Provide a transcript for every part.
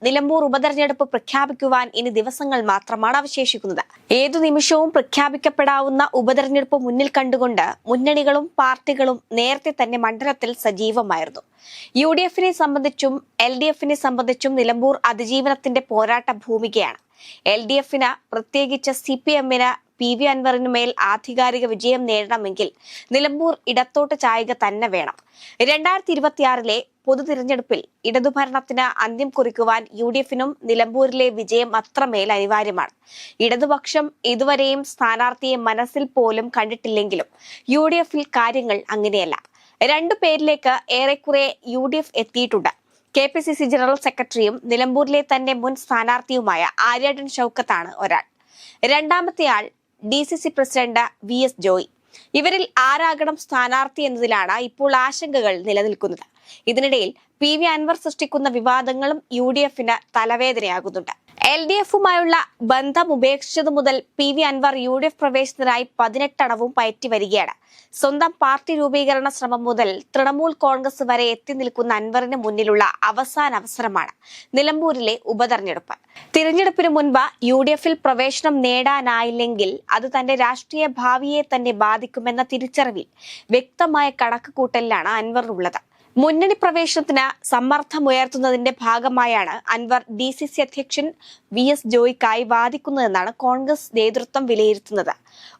നിലമ്പൂർ ഉപതെരഞ്ഞെടുപ്പ് പ്രഖ്യാപിക്കുവാൻ ഇനി ദിവസങ്ങൾ മാത്രമാണ് അവശേഷിക്കുന്നത്. ഏതു നിമിഷവും പ്രഖ്യാപിക്കപ്പെടാവുന്ന ഉപതെരഞ്ഞെടുപ്പ് മുന്നിൽ കണ്ടുകൊണ്ട് മുന്നണികളും പാർട്ടികളും നേരത്തെ തന്നെ മണ്ഡലത്തിൽ സജീവമായിരുന്നു. UDF-നെ സംബന്ധിച്ചും LDF-നെ സംബന്ധിച്ചും നിലമ്പൂർ അതിജീവനത്തിന്റെ പോരാട്ട ഭൂമികയാണ്. LDF-ന് പ്രത്യേകിച്ച് CPM-ന് PV അൻവറിനുമേൽ ആധികാരിക വിജയം നേടണമെങ്കിൽ നിലമ്പൂർ ഇടത്തോട്ട് ചായുക തന്നെ വേണം. 2026-ലെ പൊതു തിരഞ്ഞെടുപ്പിൽ ഇടതുഭരണത്തിന് അന്ത്യം കുറിക്കുവാൻ UDF-നും നിലമ്പൂരിലെ വിജയം അത്രമേൽ അനിവാര്യമാണ്. ഇടതുപക്ഷം ഇതുവരെയും സ്ഥാനാർത്ഥിയെ മനസ്സിൽ പോലും കണ്ടിട്ടില്ലെങ്കിലും UDF-ൽ കാര്യങ്ങൾ അങ്ങനെയല്ല. രണ്ടു പേരിലേക്ക് ഏറെക്കുറെ UDF എത്തിയിട്ടുണ്ട്. KPCC ജനറൽ സെക്രട്ടറിയും നിലമ്പൂരിലെ തന്നെ മുൻ സ്ഥാനാർത്ഥിയുമായ ആര്യാടൻ ഷൗക്കത്താണ് ഒരാൾ. രണ്ടാമത്തെയാൾ DCC പ്രസിഡന്റ് VS ജോയി. ഇവരിൽ ആരാകണം സ്ഥാനാർത്ഥി എന്നതിലാണ് ഇപ്പോൾ ആശങ്കകൾ നിലനിൽക്കുന്നത്. ഇതിനിടയിൽ PV അൻവർ സൃഷ്ടിക്കുന്ന വിവാദങ്ങളും UDF-ന് തലവേദനയാകുന്നുണ്ട്. LDF-ഉമായുള്ള ബന്ധം ഉപേക്ഷിച്ചതു മുതൽ PV അൻവർ UDF പ്രവേശനത്തിനായി 18 അണവും പയറ്റി വരികയാണ്. സ്വന്തം പാർട്ടി രൂപീകരണ ശ്രമം മുതൽ തൃണമൂൽ കോൺഗ്രസ് വരെ എത്തി നിൽക്കുന്ന അൻവറിന് മുന്നിലുള്ള അവസാന അവസരമാണ് നിലമ്പൂരിലെ ഉപതെരഞ്ഞെടുപ്പ്. തിരഞ്ഞെടുപ്പിന് മുൻപ് UDF-ൽ പ്രവേശനം നേടാനായില്ലെങ്കിൽ അത് തന്റെ രാഷ്ട്രീയ ഭാവിയെ തന്നെ ബാധിക്കുമെന്ന തിരിച്ചറിവിൽ വ്യക്തമായ കണക്കുകൂട്ടലിലാണ് അൻവറിനുള്ളത്. മുന്നണി പ്രവേശനത്തിന് സമ്മർദ്ദമുയർത്തുന്നതിന്റെ ഭാഗമായാണ് അൻവർ DCC അധ്യക്ഷൻ VS ജോയിക്കായി വാദിക്കുന്നതെന്നാണ് കോൺഗ്രസ് നേതൃത്വം വിലയിരുത്തുന്നത്.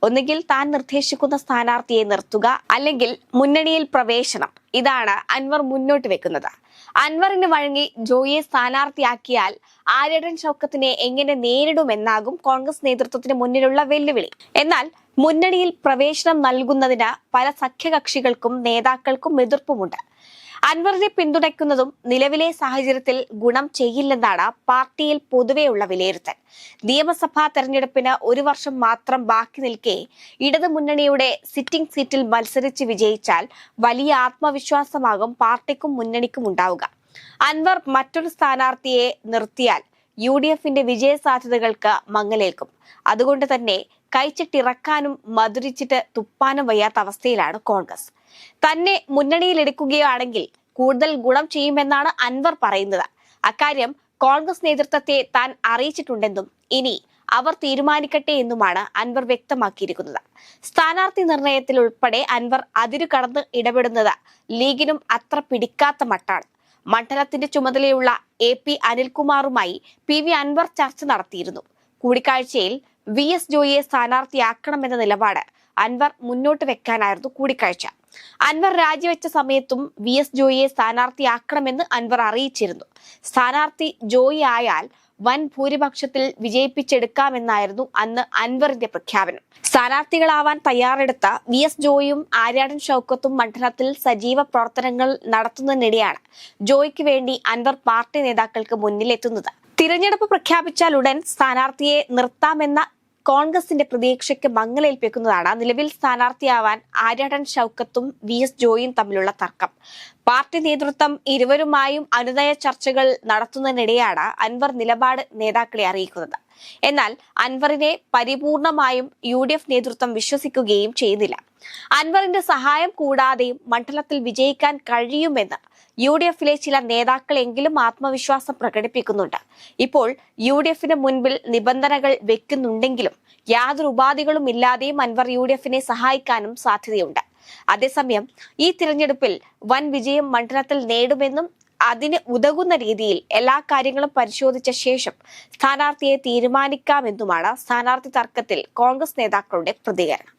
ഒന്നുകിൽ താൻ നിർദ്ദേശിക്കുന്ന സ്ഥാനാർത്ഥിയെ നിർത്തുക, അല്ലെങ്കിൽ മുന്നണിയിൽ പ്രവേശനം. ഇതാണ് അൻവർ മുന്നോട്ട് വെക്കുന്നത്. അൻവറിന് വഴങ്ങി ജോയിയെ സ്ഥാനാർത്ഥിയാക്കിയാൽ ആര്യാടൻ ഷൗക്കത്തിനെ എങ്ങനെ നേരിടുമെന്നാകും കോൺഗ്രസ് നേതൃത്വത്തിന് മുന്നിലുള്ള വെല്ലുവിളി. എന്നാൽ മുന്നണിയിൽ പ്രവേശനം നൽകുന്നതിന് പല സഖ്യകക്ഷികൾക്കും നേതാക്കൾക്കും എതിർപ്പുമുണ്ട്. അൻവറിനെ പിന്തുണയ്ക്കുന്നതും നിലവിലെ സാഹചര്യത്തിൽ ഗുണം ചെയ്യില്ലെന്നാണ് പാർട്ടിയിൽ പൊതുവെയുള്ള വിലയിരുത്തൽ. നിയമസഭാ തെരഞ്ഞെടുപ്പിന് 1 വർഷം മാത്രം ബാക്കി നിൽക്കെ ഇടതു മുന്നണിയുടെ സിറ്റിംഗ് സീറ്റിൽ മത്സരിച്ച് വിജയിച്ചാൽ വലിയ ആത്മവിശ്വാസമാകും പാർട്ടിക്കും മുന്നണിക്കും ഉണ്ടാവുക. അൻവർ മറ്റൊരു സ്ഥാനാർത്ഥിയെ നിർത്തിയാൽ UDF-ന്റെ വിജയ സാധ്യതകൾക്ക് മങ്ങലേൽക്കും. അതുകൊണ്ട് തന്നെ കൈച്ചിട്ടിറക്കാനും മധുരിച്ചിട്ട് തുപ്പാനും വയ്യാത്ത അവസ്ഥയിലാണ് കോൺഗ്രസ്. തന്നെ മുന്നണിയിലെടുക്കുകയാണെങ്കിൽ കൂടുതൽ ഗുണം ചെയ്യുമെന്നാണ് അൻവർ പറയുന്നത്. അക്കാര്യം കോൺഗ്രസ് നേതൃത്വത്തെ താൻ അറിയിച്ചിട്ടുണ്ടെന്നും ഇനി അവർ തീരുമാനിക്കട്ടെ എന്നുമാണ് അൻവർ വ്യക്തമാക്കിയിരിക്കുന്നത്. സ്ഥാനാർത്ഥി നിർണയത്തിൽ ഉൾപ്പെടെ അൻവർ അതിരു കടന്ന് ഇടപെടുന്നത് ലീഗിനും അത്ര പിടിക്കാത്ത മട്ടാണ്. മണ്ഡലത്തിന്റെ ചുമതലയുള്ള AP അനിൽകുമാറുമായി PV അൻവർ ചർച്ച നടത്തിയിരുന്നു. കൂടിക്കാഴ്ചയിൽ VS ജോയിയെ സ്ഥാനാർത്ഥിയാക്കണമെന്ന നിലപാട് അൻവർ മുന്നോട്ട് വെക്കാനായിരുന്നു കൂടിക്കാഴ്ച. അൻവർ രാജിവെച്ച സമയത്തും VS ജോയിയെ സ്ഥാനാർത്ഥിയാക്കണമെന്ന് അൻവർ അറിയിച്ചിരുന്നു. സ്ഥാനാർത്ഥി ജോയി ആയാൽ വൻ ഭൂരിപക്ഷത്തിൽ വിജയിപ്പിച്ചെടുക്കാമെന്നായിരുന്നു അന്ന് അൻവറിന്റെ പ്രഖ്യാപനം. സ്ഥാനാർത്ഥികളാവാൻ തയ്യാറെടുത്ത VS ജോയിയും ആര്യാടൻ ഷൗക്കത്തും മണ്ഡലത്തിൽ സജീവ പ്രവർത്തനങ്ങൾ നടത്തുന്നതിനിടെയാണ് ജോയിക്ക് വേണ്ടി അൻവർ പാർട്ടി നേതാക്കൾക്ക് മുന്നിലെത്തുന്നത്. തിരഞ്ഞെടുപ്പ് പ്രഖ്യാപിച്ചാൽ ഉടൻ സ്ഥാനാർത്ഥിയെ നിർത്താമെന്ന കോൺഗ്രസിന്റെ പ്രതീക്ഷയ്ക്ക് മങ്ങലേൽപ്പിക്കുന്നതാണ് നിലവിൽ സ്ഥാനാർത്ഥിയാവാൻ ആര്യാടൻ ഷൗക്കത്തും VS ജോയിയും തമ്മിലുള്ള തർക്കം. പാർട്ടി നേതൃത്വം ഇരുവരുമായും അനുനയ ചർച്ചകൾ നടത്തുന്നതിനിടെയാണ് അൻവർ നിലപാട് നേതാക്കളെ അറിയിക്കുന്നത്. എന്നാൽ അൻവറിനെ പരിപൂർണമായും UDF നേതൃത്വം വിശ്വസിക്കുകയും ചെയ്യുന്നില്ല. അൻവറിന്റെ സഹായം കൂടാതെയും മണ്ഡലത്തിൽ വിജയിക്കാൻ കഴിയുമെന്ന് UDF-ലെ ചില നേതാക്കളെങ്കിലും ആത്മവിശ്വാസം പ്രകടിപ്പിക്കുന്നുണ്ട്. ഇപ്പോൾ UDF-ന് മുൻപിൽ നിബന്ധനകൾ വെക്കുന്നുണ്ടെങ്കിലും യാതൊരു ഉപാധികളും ഇല്ലാതെയും അൻവർ UDF-നെ സഹായിക്കാനും സാധ്യതയുണ്ട്. അതേസമയം ഈ തിരഞ്ഞെടുപ്പിൽ വൻ വിജയം മണ്ഡലത്തിൽ നേടുമെന്നും അതിന് ഉതകുന്ന രീതിയിൽ എല്ലാ കാര്യങ്ങളും പരിശോധിച്ച ശേഷം സ്ഥാനാർത്ഥിയെ തീരുമാനിക്കാമെന്നുമാണ് സ്ഥാനാർത്ഥി തർക്കത്തിൽ കോൺഗ്രസ് നേതാക്കളുടെ പ്രതികരണം.